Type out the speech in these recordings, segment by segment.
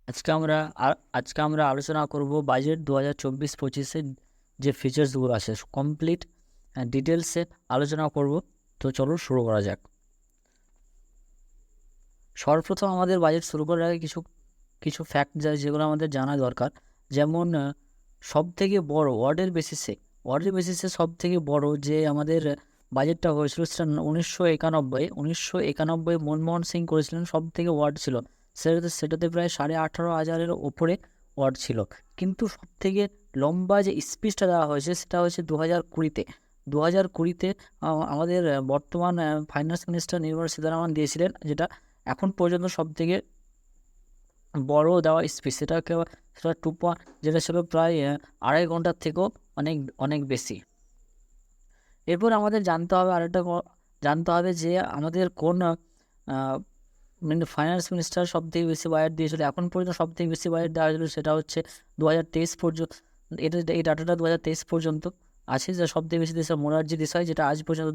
আজকে আমরা আলোচনা করব বাজেট 2024-25-এর যে ফিচার্সগুলো আছে কমপ্লিট ডিটেলসে আলোচনা করব। তো চলো শুরু করা যাক। সর্বপ্রথম আমাদের বাজেট শুরু করার আগে কিছু কিছু ফ্যাক্ট যেগুলো আমাদের জানা দরকার। যেমন সব থেকে বড় ওয়ার্ডের বেসিসে সব থেকে বড় যে আমাদের বাজেটটা হয়েছিল সেটা 1991 মনমোহন সিং করেছিলেন। সব থেকে ওয়ার্ড ছিল সেটাতে প্রায় 18,500-এর ওপরে ওয়ার্ড ছিল। কিন্তু সব থেকে লম্বা যে স্পিচটা দেওয়া হয়েছে সেটা হচ্ছে 2020-তে আমাদের বর্তমান ফাইন্যান্স মিনিস্টার নির্মলা সীতারামন দিয়েছিলেন, যেটা এখন পর্যন্ত সব থেকে বড় দেওয়া স্পিচ। সেটা যেটা ছিল প্রায় 2.5 ঘন্টার থেকেও অনেক অনেক বেশি। এরপর আমাদের জানতে হবে যে আমাদের কোন ফাইন্যান্স মিনিস্টার সব থেকে বেশি বাজেট দিয়েছিল। এখন পর্যন্ত সব থেকে বেশি বাজেট দেওয়া হয়েছিল সেটা হচ্ছে 2023 পর্যন্ত। এই ডাটাটা 2023 পর্যন্ত আছে, যে সব থেকে বেশি দিয়েছে মোরারজি দেশাই, যেটা আজ পর্যন্ত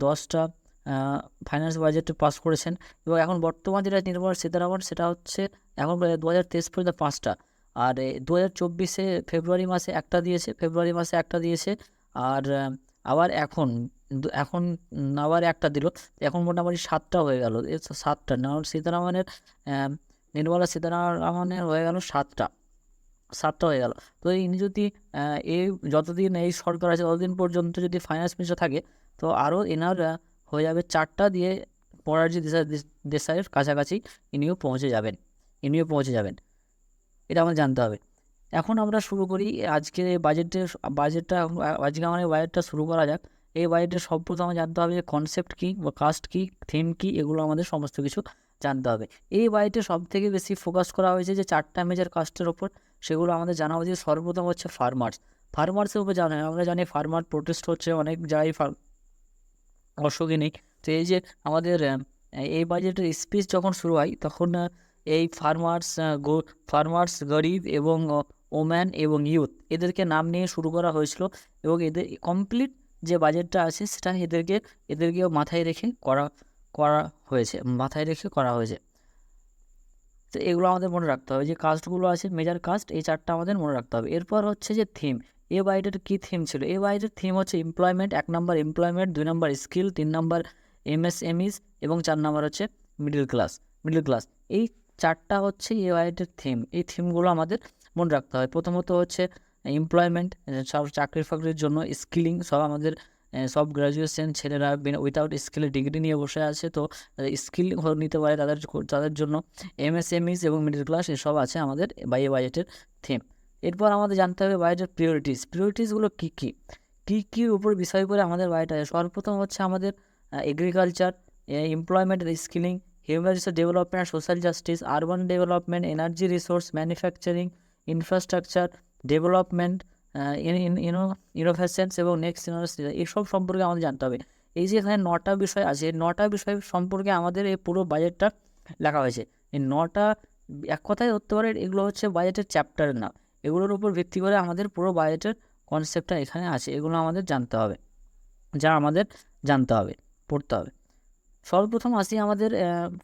10টা ফাইন্যান্স বাজেট পাস করেছেন। এবং এখন বর্তমান যেটা নির্মলা সীতারামন, সেটা হচ্ছে এখন 2023 পর্যন্ত 5টা। আর 2024-এ ফেব্রুয়ারি মাসে একটা দিয়েছে। আর আবার এখন আবার একটা দিল। এখন মোটামুটি 7টা হয়ে গেল। 7টা নির্মলা সীতারামনের হয়ে গেল 7টা হয়ে গেল। তো ইনি যদি এই যতদিন এই সরকার আছে ততদিন পর্যন্ত যদি ফাইন্যান্স মিনিস্টার থাকে, তো আরও এনার হয়ে যাবে 4টা দিয়ে মোরারজি দেশাইয়ের কাছাকাছি ইনিও পৌঁছে যাবেন। এটা আমাদের জানতে হবে। এখন আমরা শুরু করি আজকে আজকে আমাদের বাজেটটা শুরু করা যাক। এই বাজেটের সর্বপ্রথম জানতে হবে যে কনসেপ্ট কী বা কাস্ট কী, থিম কী, এগুলো আমাদের সমস্ত কিছু জানতে হবে। এই বাজেটে সব থেকে বেশি ফোকাস করা হয়েছে যে 4টা মেজর কাস্টের ওপর, সেগুলো আমাদের জানা উচিত। সর্বপ্রথম হচ্ছে ফার্মার্সের উপর আমরা জানি ফার্মার প্রোটেস্ট হচ্ছে অনেক জায়গায়, অসুখী নেই। তো এই যে আমাদের এই বাজেটের স্পিচ যখন শুরু হয় তখন এই ফার্মার্স, গরিব এবং ওম্যান এবং ইউথ, এদেরকে নাম নিয়ে শুরু করা হয়েছিল। এবং এদের কমপ্লিট যে বাজেটটা আছে সেটা এদেরকেও মাথায় রেখে করা হয়েছে। তো এগুলো আমাদের মনে রাখতে হবে, যে কাস্টগুলো আছে মেজর কাস্ট, এই 4টা আমাদের মনে রাখতে হবে। এরপর হচ্ছে যে থিম। এ বাজেটের কী থিম ছিল? এ বাজেটের থিম হচ্ছে এমপ্লয়মেন্ট। 1 নম্বর এমপ্লয়মেন্ট, 2 নম্বর স্কিল, 3 নম্বর এমএসএমইস এবং 4 নম্বর হচ্ছে মিডল ক্লাস। এই 4টা হচ্ছে এ বাজেটের থিম। এই থিমগুলো আমাদের মনে রাখতে হবে। প্রথমত হচ্ছে এমপ্লয়মেন্ট, সব চাকরি ফাকরির জন্য সব গ্র্যাজুয়েশন ছেলেরা উইথাউট স্কিলের ডিগ্রি নিয়ে বসে আছে, তো স্কিল নিতে পারে তাদের জন্য। এমএসএমইস এবং মিডল ক্লাস এসব আছে আমাদের এই বাজেটের থিম। এরপর আমাদের জানতে হবে বাজেটের প্রিয়োরিটিসগুলো কী উপর বিষয় করে আমাদের বাজেট আছে। সর্বপ্রথম হচ্ছে আমাদের agriculture, employment, skilling, human resource development, social justice, urban development, energy resource, manufacturing, infrastructure development, innovations এবং নেক্সট জেনারেশন, এসব সম্পর্কে আমাদের জানতে হবে। এই যে এখানে 9টা বিষয় আছে, 9টা বিষয় সম্পর্কে আমাদের এই পুরো বাজেটটা লেখা হয়েছে। এই 9টা এক কথায় ধরতে পারে এগুলো হচ্ছে বাজেটের চ্যাপ্টারের নাম। এগুলোর উপর ভিত্তি করে আমাদের পুরো বাজেটের কনসেপ্টটা এখানে আছে। এগুলো আমাদের জানতে হবে, পড়তে হবে। সর্বপ্রথম আসি আমাদের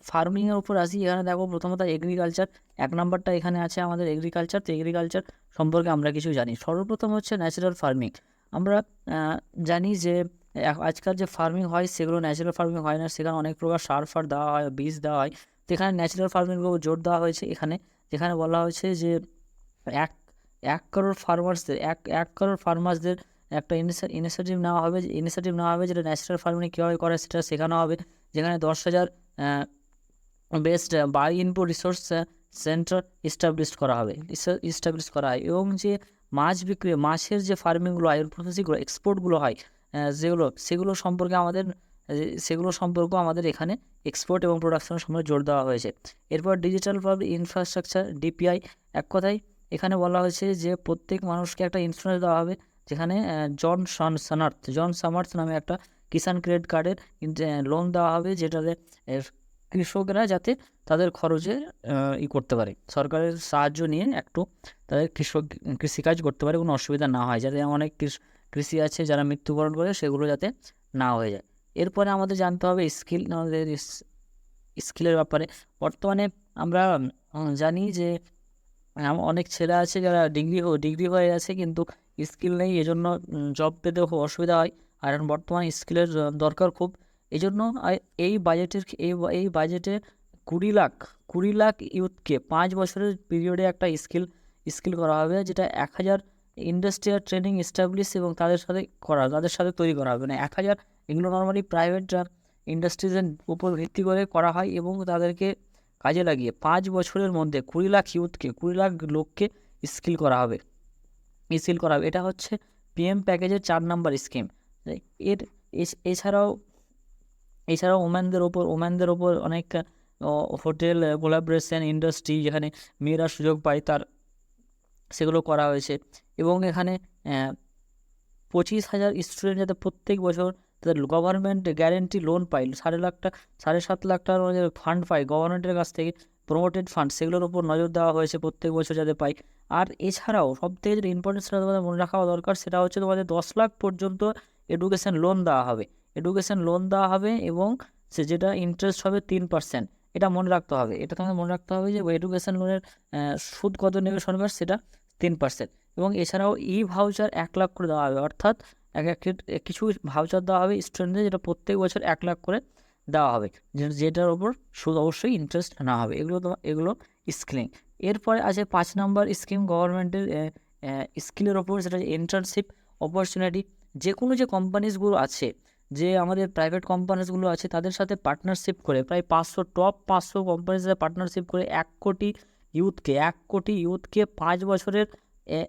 ফার্মিংয়ের উপর আসি। এখানে দেখো প্রথমত এগ্রিকালচার, 1 নম্বরটা এখানে আছে আমাদের এগ্রিকালচার। তো এগ্রিকালচার সম্পর্কে আমরা কিছু জানি। সর্বপ্রথম হচ্ছে ন্যাচারাল ফার্মিং। আমরা জানি যে আজকাল যে ফার্মিং হয় সেগুলো ন্যাচারাল ফার্মিং হয় না, সেখানে অনেক প্রকার সার ফার দেওয়া হয়, বীজ দেওয়া হয়। তো এখানে ন্যাচারাল ফার্মিংয়ের উপর জোর দেওয়া হয়েছে। যেখানে বলা হয়েছে যে এক এক করোড় ফার্মার্সদের একটা ইনিশিয়েটিভ নেওয়া হবে যেটা ন্যাচারাল ফার্মিং কীভাবে করে সেটা শেখানো হবে। যেখানে 10,000 best by input resource centre establish করা হয়। এবং যে মাছের যে ফার্মিংগুলো হয়, প্রসেসিংগুলো, এক্সপোর্টগুলো হয়, সেগুলো সম্পর্কেও আমাদের এখানে এক্সপোর্ট এবং প্রোডাকশনের সময় জোর দেওয়া হয়েছে। এরপর ডিজিটাল পাবলিক ইনফ্রাস্ট্রাকচার, ডিপিআই। এক কথায় এখানে বলা হয়েছে যে প্রত্যেক মানুষকে একটা ইন্স্যুরেন্স দেওয়া হবে, যেখানে জন সামার্থ নামে একটা কিষাণ ক্রেডিট কার্ডের লোন দেওয়া হবে, যেটাতে কৃষকরা যাতে তাদের খরচে করতে পারে, সরকারের সাহায্য নিয়ে একটু তাদের কৃষিকাজ করতে পারে, কোনো অসুবিধা না হয়, যাতে অনেক কৃষি আছে যারা মৃত্যুবরণ করে, সেগুলো যাতে না হয়ে যায়। এরপরে আমাদের জানতে হবে স্কিলের ব্যাপারে। বর্তমানে আমরা জানি যে অনেক ছেলে আছে যারা ডিগ্রি হয়ে গেছে কিন্তু স্কিল নেই, এজন্য জব পেতে খুব অসুবিধা হয়। আর এখন বর্তমানে স্কিলের দরকার খুব। এই জন্য এই বাজেটে 20 লাখ ইউথকে 5 বছরের পিরিয়ডে একটা স্কিল করা হবে, যেটা 1000 ইন্ডাস্ট্রিয়াল ট্রেনিং এস্টাবলিশ এবং তাদের সাথে তৈরি করা হবে। 1000 এগুলো নর্মালি প্রাইভেট ইন্ডাস্ট্রিজের উপর ভিত্তি করে করা হয় এবং তাদেরকে কাজে লাগিয়ে 5 বছরের মধ্যে 20 লাখ লোককে স্কিল করা হবে। এটা হচ্ছে পিএম প্যাকেজের 4 নাম্বার স্কিম। এর এছাড়াও ওম্যানদের ওপর অনেক হোটেল কোলাবোরেশন ইন্ডাস্ট্রি যেখানে মেয়েরা সুযোগ পায় সেগুলো করা হয়েছে। এবং এখানে 25,000 স্টুডেন্ট যাতে প্রত্যেক বছর তাদের গভর্নমেন্ট গ্যারেন্টি লোন পায়, 7.5 লাখ টাকার ফান্ড পায় গভর্নমেন্টের কাছ থেকে, প্রমোটেড ফান্ড, সেগুলোর উপর নজর দেওয়া হয়েছে প্রত্যেক বছর যাতে পায়। আর এছাড়াও সবথেকে যেটা ইম্পর্টেন্ট সেটা তোমাদের মনে রাখা দরকার, সেটা হচ্ছে তোমাদের 10 লাখ পর্যন্ত এডুকেশন লোন দেওয়া হবে এবং যেটা ইন্টারেস্ট হবে 3%। এটা মনে রাখতে হবে, তোমাদের মনে রাখতে হবে যে এডুকেশন লোনের সুদ কত নেবে সরকার, সেটা 3%। এবং এছাড়াও ভাউচার 1 লাখ করে দেওয়া হবে, অর্থাৎ কিছু ভাউচার দেওয়া হবে স্টুডেন্টদের, যেটা প্রত্যেক বছর 1 লাখ করে দেওয়া হবে, যেটার ওপর সুদ অবশ্যই ইন্টারেস্ট না হবে। এগুলো স্কিলিং। এরপরে আছে 5 নাম্বার স্কিম গভর্নমেন্টের স্কিলের ওপর, সেটা হচ্ছে ইন্টার্নশিপ অপরচুনিটি। যে কোম্পানিজগুলো আছে, যে আমাদের প্রাইভেট কোম্পানিজগুলো আছে, তাদের সাথে পার্টনারশিপ করে প্রায় টপ 500 কোম্পানির সাথে পার্টনারশিপ করে 1 কোটি ইউথকে 5 বছরের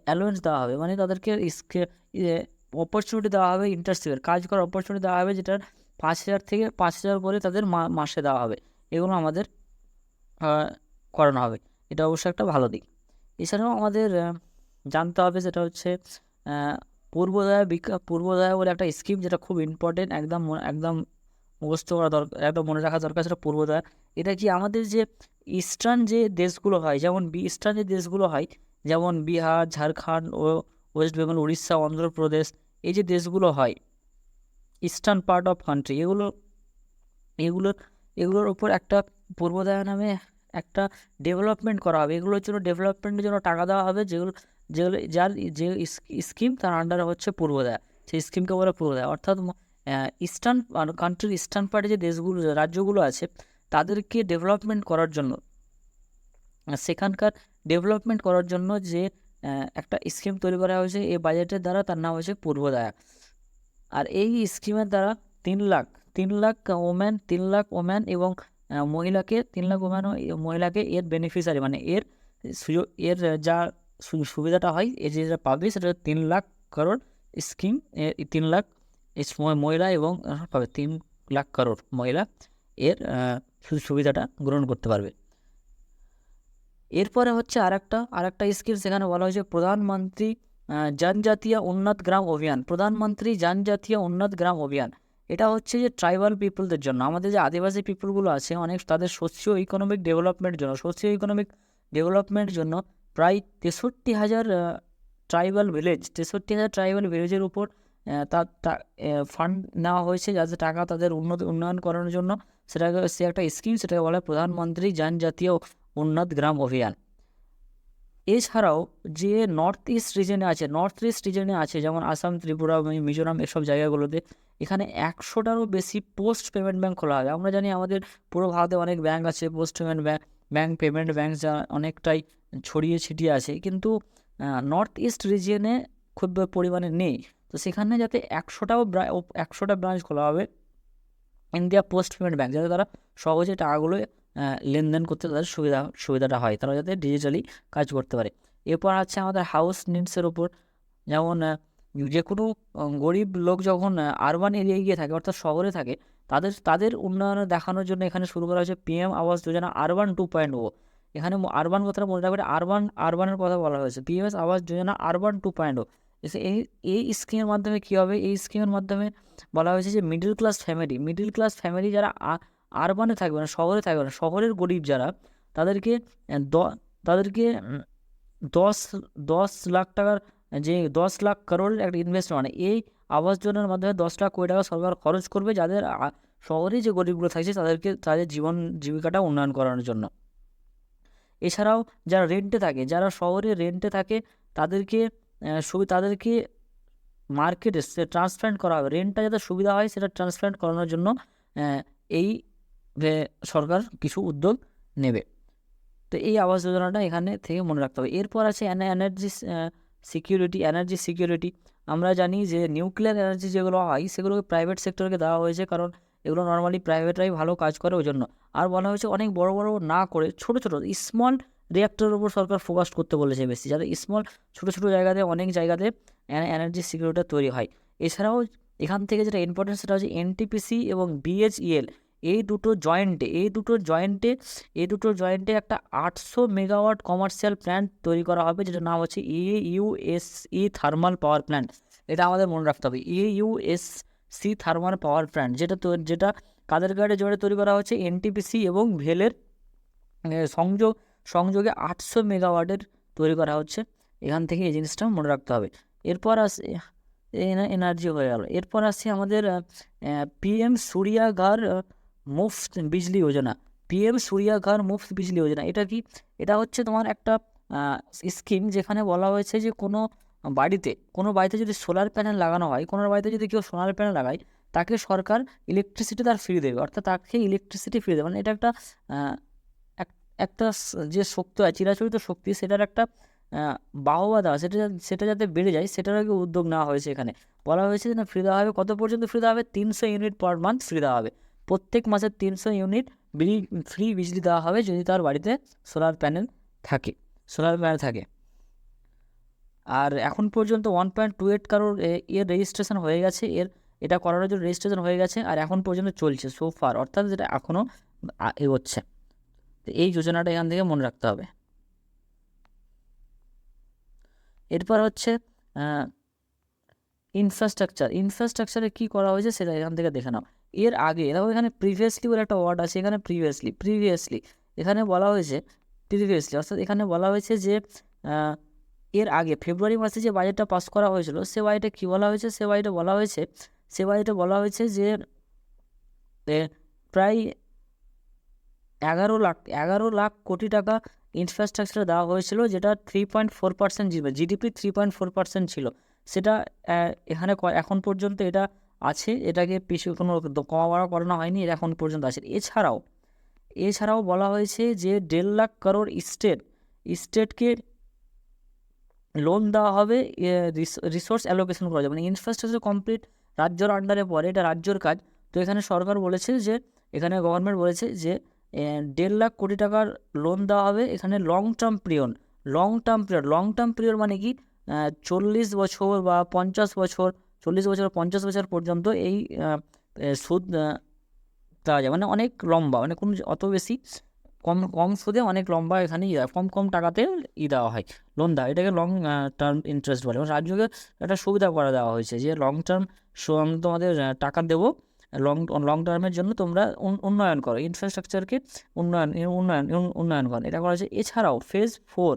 অ্যালোয়েন্স দেওয়া হবে, মানে তাদেরকে অপরচুনিটি দেওয়া হবে, ইন্টার্নশিপের কাজ করার অপরচুনিটি দেওয়া হবে, যেটার 5,000 থেকে 5,000 করে তাদের মাসে দেওয়া হবে। এগুলো আমাদের করানো হবে, এটা অবশ্যই একটা ভালো দিক। এছাড়াও আমাদের জানতে হবে, সেটা হচ্ছে পূর্বোদয় বলে একটা স্কিম, যেটা খুব ইম্পর্টেন্ট, একদম মুখস্থ করা দরকার, একদম মনে রাখা দরকার, সেটা পূর্বোদয়। এটা কি আমাদের যে ইস্টার্ন যে দেশগুলো হয়, যেমন বিহার, ঝাড়খণ্ড ও ওয়েস্ট বেঙ্গল, উড়িষ্যা, অন্ধ্রপ্রদেশ, এই যে দেশগুলো হয় ইস্টার্ন পার্ট অফ কান্ট্রি, এগুলোর উপর একটা পূর্বোদয় নামে একটা ডেভেলপমেন্ট করা হবে। এগুলোর জন্য ডেভেলপমেন্টের জন্য টাকা দেওয়া হবে, যে স্কিম তার আন্ডারে হচ্ছে পূর্বোদয়, সেই স্কিমকে বলে পূর্বোদয়। অর্থাৎ কান্ট্রির ইস্টার্ন পার্টে যে রাজ্যগুলো আছে, তাদেরকে ডেভেলপমেন্ট করার জন্য, সেখানকার ডেভেলপমেন্ট করার জন্য যে একটা স্কিম তৈরি করা হয়েছে এই বাজেটের দ্বারা, তার নাম হচ্ছে পূর্বোদয়। আর এই স্কিমের দ্বারা 3 লাখ ওম্যান এবং মহিলাকে 3 লাখ ওম্যান ও মহিলাকে এর বেনিফিশিয়ারি, মানে যা সুবিধাটা হয়, যেটা পাবে, সেটা 3 লাখ করোড় স্কিম। 3 লাখ মহিলা এবং পাবে, 3 লাখ করোড় মহিলা এর সুবিধাটা গ্রহণ করতে পারবে। এরপরে হচ্ছে আরেকটা স্কিম, সেখানে বলা হয়েছে প্রধানমন্ত্রী জনজাতীয় উন্নত গ্রাম অভিযান। এটা হচ্ছে যে ট্রাইবাল পিপলদের জন্য, আমাদের যে আদিবাসী পিপলগুলো আছে অনেক, তাদের সোশিও ইকোনমিক ডেভেলপমেন্টের জন্য প্রায় 63,000 ট্রাইবাল ভিলেজের উপর ফান্ড নেওয়া হয়েছে, যাতে টাকা তাদের উন্নয়ন করানোর জন্য, সে একটা স্কিম, সেটাকে বলে প্রধানমন্ত্রী জনজাতীয় উন্নত গ্রাম অভিযান। এছাড়াও যে নর্থ ইস্ট রিজনে আছে, যেমন আসাম, ত্রিপুরা, মিজোরাম, এসব জায়গাগুলোতে, এখানে 100টারও বেশি পোস্ট পেমেন্ট ব্যাঙ্ক খোলা হবে। আমরা জানি আমাদের পুরো ভারতে অনেক ব্যাঙ্ক আছে, পেমেন্ট ব্যাঙ্ক যা অনেকটাই ছড়িয়ে ছিটিয়ে আছে, কিন্তু নর্থ ইস্ট রিজিয়নে খুব পরিমাণে নেই। তো সেখানে যাতে 100টা ব্রাঞ্চ খোলা হবে ইন্ডিয়া পোস্ট পেমেন্ট ব্যাঙ্ক, যাতে তারা সহজে টাকাগুলো লেনদেন করতে তাদের সুবিধাটা হয়, তারা যাতে ডিজিটালি কাজ করতে পারে। এরপর আছে আমাদের হাউস নিডসের ওপর, যেমন যে কোনো গরিব লোক যখন আরবান এরিয়ায় গিয়ে থাকে, অর্থাৎ শহরে থাকে, তাদের উন্নয়ন দেখানোর জন্য এখানে শুরু করা হয়েছে PM আবাস যোজনা আরবান 2.0। এখানে আরবান কথাটা মনে রাখবে, আরবানের কথা বলা হয়েছে, PM আবাস যোজনা আরবান 2.0। এই স্কিমের মাধ্যমে কী হবে, এই স্কিমের মাধ্যমে বলা হয়েছে যে মিডল ক্লাস ফ্যামিলি যারা আরবানে থাকবে না, শহরে থাকবে না, শহরের গরিব যারা, তাদেরকে 10 লাখ টাকার, যে 10 লাখ করোড়ের একটা ইনভেস্টমেন্ট, মানে এই আবাস যোজনার মাধ্যমে 10 লাখ কোটি টাকা সরকার খরচ করবে, যাদের শহরে যে গরিবগুলো থাকছে তাদের জীবন জীবিকাটা উন্নয়ন করানোর জন্য। এছাড়াও যারা রেন্টে থাকে, যারা শহরে রেন্টে থাকে তাদেরকে তাদেরকে মার্কেটে ট্রান্সপ্লান্ট করা হবে, রেন্টটা যাতে সুবিধা হয় সেটা ট্রান্সপ্লান্ট করানোর জন্য এই সরকার কিছু উদ্যোগ নেবে। তো এই আবাস যোজনাটা এখানে থেকে মনে রাখতে হবে। এরপর আছে এনার্জি সিকিউরিটি। আমরা জানি যে নিউক্লিয়ার এনার্জি যেগুলো হয় সেগুলোকে প্রাইভেট সেক্টরকে দেওয়া হয়েছে, কারণ এগুলো নর্মালি প্রাইভেটরাই ভালো কাজ করে ওই জন্য। আর বলা হয়েছে অনেক বড় বড় না করে ছোট ছোট স্মল রিঅ্যাক্টরের উপর সরকার ফোকাস করতে বলেছে বেশি, যাতে স্মল ছোট ছোট জায়গাতে অনেক জায়গাতে এনার্জি সিকিউরিটি তৈরি হয়। এছাড়াও এখান থেকে যেটা ইম্পর্টেন্ট সেটা হচ্ছে এনটিপিসি এবং বিএইচইএল এই দুটো জয়েন্টে একটা 800 মেগাওয়াট কমার্শিয়াল প্ল্যান্ট তৈরি করা হবে, যেটার নাম হচ্ছে AUSC থার্মাল পাওয়ার প্ল্যান্ট। এটা আমাদের মনে রাখতে হবে, AUSC থার্মাল পাওয়ার প্ল্যান্ট, যেটা কাদেরগাঁড়ে জোরে তৈরি করা হচ্ছে এনটিপিসি এবং ভেলের সংযোগে 800 মেগাওয়াটের তৈরি করা হচ্ছে। এখান থেকে এই জিনিসটা মনে রাখতে হবে। এরপর আসে এনার্জি হয়ে গেল। এরপর আসছে আমাদের PM সূর্যাঘর মুফত বিজলি যোজনা। PM সূর্যাঘর মুফত বিজলি যোজনা এটা কি? এটা হচ্ছে তোমার একটা স্কিম যেখানে বলা হয়েছে যে কোনো বাড়িতে যদি সোলার প্যানেল লাগানো হয়, কোনো বাড়িতে যদি কেউ সোলার প্যানেল লাগায় তাকে সরকার ইলেকট্রিসিটি তার ফ্রি দেবে, অর্থাৎ তাকে ইলেকট্রিসিটি ফ্রি দেবে। মানে এটা একটা যে শক্তি হয়, চিরাচরিত শক্তি, সেটার একটা বাহবা দেওয়া, সেটা যাতে বেড়ে যায় সেটার আগে উদ্যোগ নেওয়া হয়েছে। এখানে বলা হয়েছে যে না, ফ্রি দেওয়া হবে। কত পর্যন্ত ফ্রি দেওয়া হবে? 300 ইউনিট পার মান্থ ফ্রি দেওয়া হবে। প্রত্যেক মাসে 300 ইউনিট ফ্রি বিজলি দেওয়া হবে যদি তার বাড়িতে সোলার প্যানেল থাকে। আর এখন পর্যন্ত 1.28 কারোর এর রেজিস্ট্রেশন হয়ে গেছে, এটা করানোর জন্য রেজিস্ট্রেশন হয়ে গেছে, আর এখন পর্যন্ত চলছে সোফার, অর্থাৎ যেটা এখনও এগোচ্ছে। তো এই যোজনাটা এখান থেকে মনে রাখতে হবে। এরপর হচ্ছে ইনফ্রাস্ট্রাকচারে কি করা হয়েছে সেটা এখান থেকে দেখে নাও। এর আগে দেখো এখানে প্রিভিয়াসলি বলে একটা ওয়ার্ড আছে, এখানে প্রিভিয়াসলি এখানে বলা হয়েছে অর্থাৎ এখানে বলা হয়েছে যে এর আগে ফেব্রুয়ারি মাসে যে বাজেটটা পাস করা হয়েছিল সে বাজেটে কী বলা হয়েছে? সে বাজেটে বলা হয়েছে যে প্রায় 11 লাখ কোটি টাকা ইনফ্রাস্ট্রাকচারে দেওয়া হয়েছিল, যেটা 3.4% জিডিপি 3.4% ছিল। সেটা এখানে এখন পর্যন্ত এটা আছে, এটাকে পিছু কোনো কমা বাড়া করানো হয়নি, এটা এখন পর্যন্ত আছে। এছাড়াও বলা হয়েছে যে 1.5 লাখ করোড় স্টেটকে লোন দেওয়া হবে, রিসোর্স অ্যালোকেশন করা যাবে। মানে ইনফ্রাস্ট্রাকচার কমপ্লিট রাজ্যের আন্ডারে পড়ে, এটা রাজ্যর কাজ। তো এখানে সরকার বলেছে যে, এখানে গভর্নমেন্ট বলেছে যে 1.5 লাখ কোটি টাকার লোন দেওয়া হবে। এখানে লং টার্ম পিরিয়ড মানে কি 40 বছর বা 50 বছর, 40 বছর 50 বছর পর্যন্ত এই সুদ দেওয়া যায়। মানে অনেক লম্বা, মানে কোনো অত বেশি কম সুদে অনেক লম্বা এখানে কম টাকাতে দেওয়া হয় লোন দেওয়া, এটাকে লং টার্ম ইন্টারেস্ট বলে। এবং রাজ্যকে একটা সুবিধা করে দেওয়া হয়েছে যে লং টার্ম তোমাদের টাকা দেবো, লং টার্মের জন্য তোমরা উন্নয়ন করো, ইনফ্রাস্ট্রাকচারকে উন্নয়ন করো, এটা করা হয়েছে। এছাড়াও ফেজ 4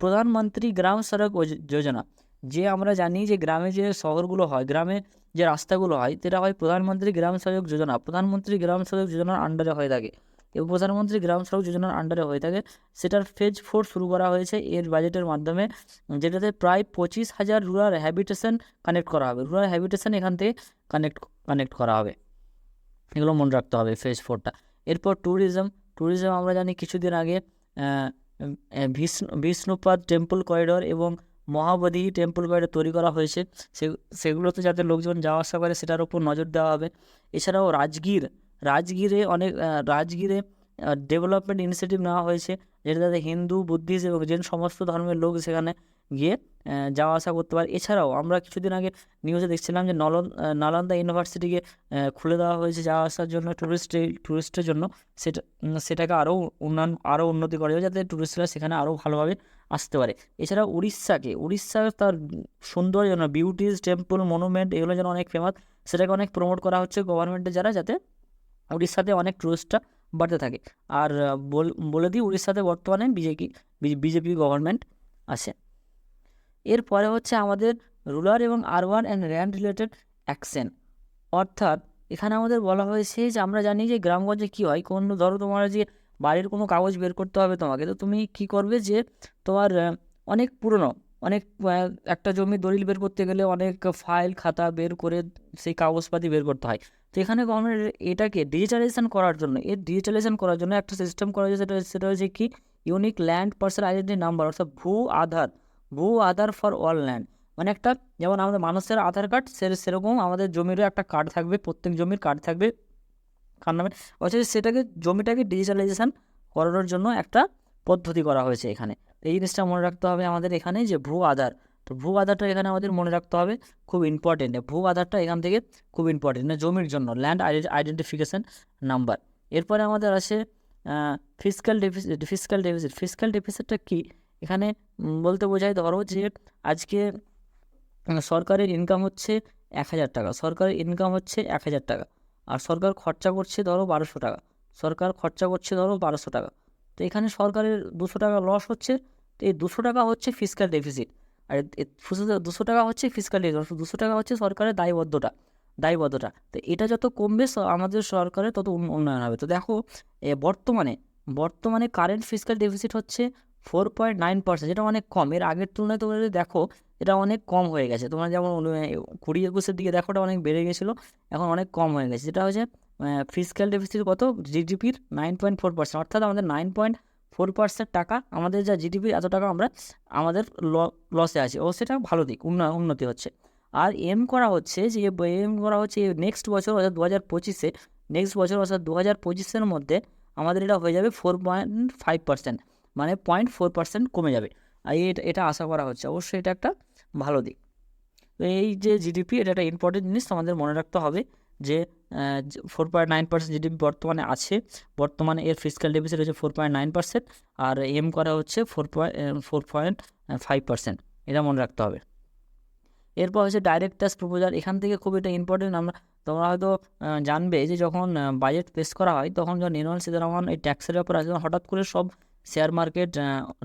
প্রধানমন্ত্রী গ্রাম সড়ক যোজনা, যে আমরা জানি যে গ্রামে যে শহরগুলো হয়, গ্রামে যে রাস্তাগুলো হয়, সেটা হয় প্রধানমন্ত্রী গ্রাম সড়ক যোজনার আন্ডারে হয়ে থাকে। এবং প্রধানমন্ত্রী গ্রাম সড়ক যোজনার আন্ডারে হয়ে থাকে, সেটার ফেজ 4 শুরু করা হয়েছে এর বাজেটের মাধ্যমে, যেটাতে প্রায় 25,000 রুরাল হ্যাবিটেশন কানেক্ট করা হবে। এখান থেকে কানেক্ট করা হবে, এগুলো মনে রাখতে হবে ফেজ 4টা। এরপর ট্যুরিজম আমরা জানি কিছুদিন আগে বিষ্ণুপাদ টেম্পল করিডোর এবং মহাবোধি টেম্পল করিডোর তৈরি করা হয়েছে, সেগুলোতে যাতে লোকজন যাওয়া আসা করে সেটার উপর নজর দেওয়া হবে। এছাড়াও রাজগীরে ডেভেলপমেন্ট ইনিশিয়েটিভ নেওয়া হয়েছে, যেটাতে হিন্দু, বুদ্ধিস্ট এবং জৈন সমস্ত ধর্মের লোক সেখানে গিয়ে যাওয়া আসা করতে পারে। এছাড়াও আমরা কিছুদিন আগে নিউজে দেখছিলাম যে নালন্দা ইউনিভার্সিটিকে খুলে দেওয়া হয়েছে যাওয়া আসার জন্য, টুরিস্টের জন্য। সেটাকে আরও উন্নতি করা যাবে, যাতে টুরিস্টরা সেখানে আরও ভালোভাবে আসতে পারে। এছাড়া উড়িষ্যা তার সুন্দর যেন বিউটিজ, টেম্পল, মনুমেন্ট, এগুলো যেন অনেক ফেমাস, সেটাকে অনেক প্রমোট করা হচ্ছে গভর্নমেন্টের যারা, যাতে উড়িষ্যাতে অনেক টুরিস্টরা বাড়তে থাকে। আর বলে দিই, উড়িষ্যাতে বর্তমানে বিজেপি গভর্নমেন্ট আছে। এরপরে হচ্ছে আমাদের রুরাল এবং urban and land related action, অর্থাৎ এখানে আমাদের বলা হয়েছে যে আমরা জানি যে গ্রামগঞ্জে কী হয়, ধরো তোমার যে বাড়ির কোনো কাগজ বের করতে হবে তোমাকে, তো তুমি কি করবে যে তোমার অনেক পুরনো অনেক একটা জমি দলিল বের করতে গেলে অনেক ফাইল খাতা বের করে সেই কাগজপাতি বের করতে হয়। তো এখানে গভর্নমেন্ট এটাকে ডিজিটালাইজেশন করার জন্য একটা সিস্টেম করা হয়েছে, সেটা হচ্ছে কি unique land parcel identity number, অর্থাৎ ভূ আধার ফর অল ল্যান্ড। মানে একটা যেমন আমাদের মানুষের আধার কার্ড সেরকম আমাদের জমিরও একটা কার্ড থাকবে, প্রত্যেক জমির কার্ড থাকবে কার নামে, অর্থাৎ জমিটাকে ডিজিটালাইজেশন করানোর জন্য একটা পদ্ধতি করা হয়েছে এখানে। তো এই জিনিসটা মনে রাখতে হবে আমাদের এখানে, যে ভূ আধার। তো ভূ আধারটা এখানে আমাদের মনে রাখতে হবে, খুব ইম্পর্টেন্ট। ভূ আধারটা এখান থেকে খুব ইম্পর্টেন্ট, জমির জন্য ল্যান্ড আইডেন্টিফিকেশন নাম্বার। এরপরে আমাদের আসে ফিসক্যাল ডেফিসিটটা কি এখানে বলতে বোঝায়, ধরো যে আজকে সরকারের ইনকাম হচ্ছে 1,000 টাকা, আর সরকার খরচা করছে ধরো 1,200 টাকা, তো এখানে সরকারের 200 টাকা লস হচ্ছে। তো এই 200 টাকা হচ্ছে ফিসক্যাল ডেফিসিট, আর 200 টাকা হচ্ছে ফিসক্যাল ডেফিসিট, 200 টাকা হচ্ছে সরকারের দায়বদ্ধতা। তো এটা যত কমবে আমাদের সরকারের তত উন্নয়ন হবে। তো দেখো বর্তমানে কারেন্ট ফিসক্যাল ডেফিসিট হচ্ছে 4.9%, যেটা অনেক কম। এর আগের তুলনায় তোমরা যদি দেখো এটা অনেক কম হয়ে গেছে। তোমরা যেমন 20-21-এর দিকে দেখো এটা অনেক বেড়ে গেছিলো, এখন অনেক কম হয়ে গেছে। যেটা হচ্ছে ফিসক্যাল ডেফিসিট কত, জিডিপির 9.4%, অর্থাৎ আমাদের 9.4% টাকা, আমাদের যা জিডিপি এত টাকা আমরা আমাদের লসে আছে, ও সেটা ভালো দিক, উন্নতি হচ্ছে। আর এম করা হচ্ছে নেক্সট বছর অর্থাৎ 2025-এর মধ্যে আমাদের এটা হয়ে যাবে 4.5%, মানে 0.4% কমে যাবে। আর এটা আশা করা হচ্ছে, অবশ্যই এটা একটা ভালো দিক। তো এই যে জিডিপি, এটা একটা ইম্পর্টেন্ট জিনিস, আমাদের মনে রাখতে হবে যে 4.9% জিডিপি বর্তমানে এর ফিসক্যাল ডেফিসিট হচ্ছে 4.9%, আর এম করা হচ্ছে 4.5%, এটা মনে রাখতে হবে। এরপর হচ্ছে ডাইরেক্ট ট্যাক্স প্রপোজাল, এখান থেকে খুব এটা ইম্পর্টেন্ট। তোমরা হয়তো জানবে যে যখন বাজেট পেশ করা হয় তখন যখন নির্মলা সীতারামন এই ট্যাক্সের ব্যাপারে আসে, হঠাৎ করে সব শেয়ার মার্কেট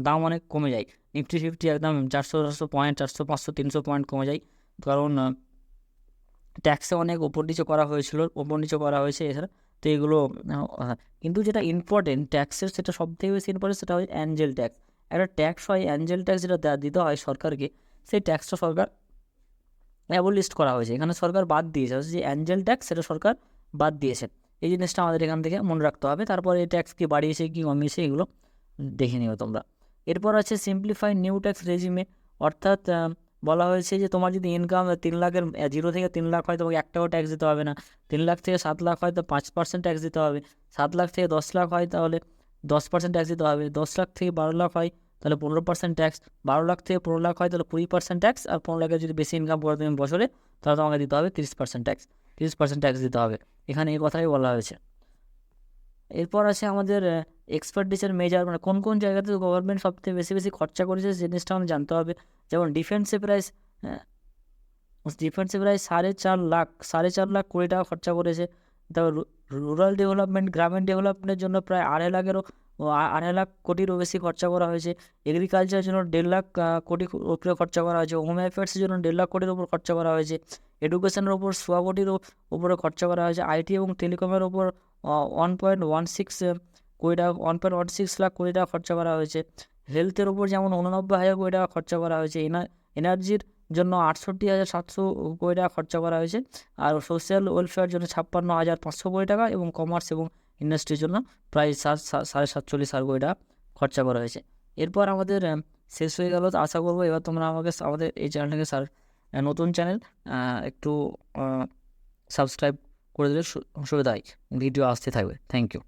দাম অনেক কমে যায়, নিফটি ফিফটি একদম 400 পয়েন্ট, 400, 500, 300 পয়েন্ট কমে যায়, কারণ ট্যাক্সে অনেক ওপর নিচে করা হয়েছে এছাড়া। তো এগুলো কিন্তু যেটা ইম্পর্টেন্ট ট্যাক্সের, সেটা সব থেকে বেশি ইম্পর্টেন্ট, সেটা হয় অ্যাঞ্জেল ট্যাক্স। একটা ট্যাক্স হয় অ্যাঞ্জেল ট্যাক্স, যেটা দিতে হয় সরকারকে, সেই ট্যাক্সটা সরকার অ্যাবলিস্ট করা হয়েছে, এখানে সরকার বাদ দিয়েছে, যে অ্যাঞ্জেল ট্যাক্স সেটা সরকার বাদ দিয়েছে। এই জিনিসটা আমাদের এখান থেকে মনে রাখতে হবে। তারপরে এই ট্যাক্স কি বাড়িয়েছে কি কমিয়েছে এগুলো দেখে নিও তোমরা। এরপর আছে সিম্পলিফাই নিউ ট্যাক্স রেজিমে, অর্থাৎ বলা হয়েছে যে তোমার যদি ইনকাম 3 লাখের 0 থেকে 3 লাখ হয় তোমাকে 1 টাকাও ট্যাক্স দিতে হবে না, 3 লাখ থেকে 7 লাখ হয় তো 5% ট্যাক্স দিতে হবে, 7 লাখ থেকে 10 লাখ হয় তাহলে 10% ট্যাক্স দিতে হবে, 10 লাখ থেকে 12 লাখ হয় তাহলে 15% ট্যাক্স, 12 লাখ থেকে 15 লাখ হয় তাহলে 20% ট্যাক্স, আর 15 লাখের যদি বেশি ইনকাম করো তুমি বছরে তাহলে তোমাকে দিতে হবে 30% ট্যাক্স দিতে হবে, এখানে এই কথাই বলা হয়েছে। এরপর আছে আমাদের এক্সপেন্ডিচার মেজার, মানে কোন কোন জায়গাতে গভর্নমেন্ট সবথেকে বেশি খরচা করেছে সেই জিনিসটা আমাদের জানতে হবে। যেমন ডিফেন্সে প্রায় 4.5 লাখ কোটি টাকা খরচা করেছে। তারপর রুরাল ডেভেলপমেন্ট, গ্রামীণ ডেভেলপমেন্টের জন্য প্রায় 2.5 লাখ কোটিরও বেশি খরচা করা হয়েছে। এগ্রিকালচারের জন্য 1.5 লাখ কোটি উপরে খরচা করা হয়েছে। হোম অ্যাফেয়ার্সের জন্য 1.5 লাখ কোটির উপর খরচা করা হয়েছে। এডুকেশনের ওপর 100 কোটির উপরে খরচা করা হয়েছে। আইটি এবং টেলিকমের ওপর 1.16 কোটি টাকা 1.16 লাখ কোটি টাকা খরচা করা হয়েছে। হেলথের ওপর যেমন 89,000 কোটি টাকা খরচা করা হয়েছে। এনার্জির জন্য 68,700 কোটি টাকা খরচা করা হয়েছে। আর সোশ্যাল ওয়েলফেয়ার জন্য 56,500 কোটি টাকা, এবং কমার্স এবং ইন্ডাস্ট্রির জন্য প্রায় 47,500 কোটি টাকা খরচা করা হয়েছে। এরপর আমাদের শেষ হয়ে গেল। আশা করবো এবার তোমরা আমাদের এই চ্যানেলটাকে নতুন চ্যানেল একটু সাবস্ক্রাইব করে দিলে সুবিধা হয়, ভিডিও আসতে থাকবে। Thank you.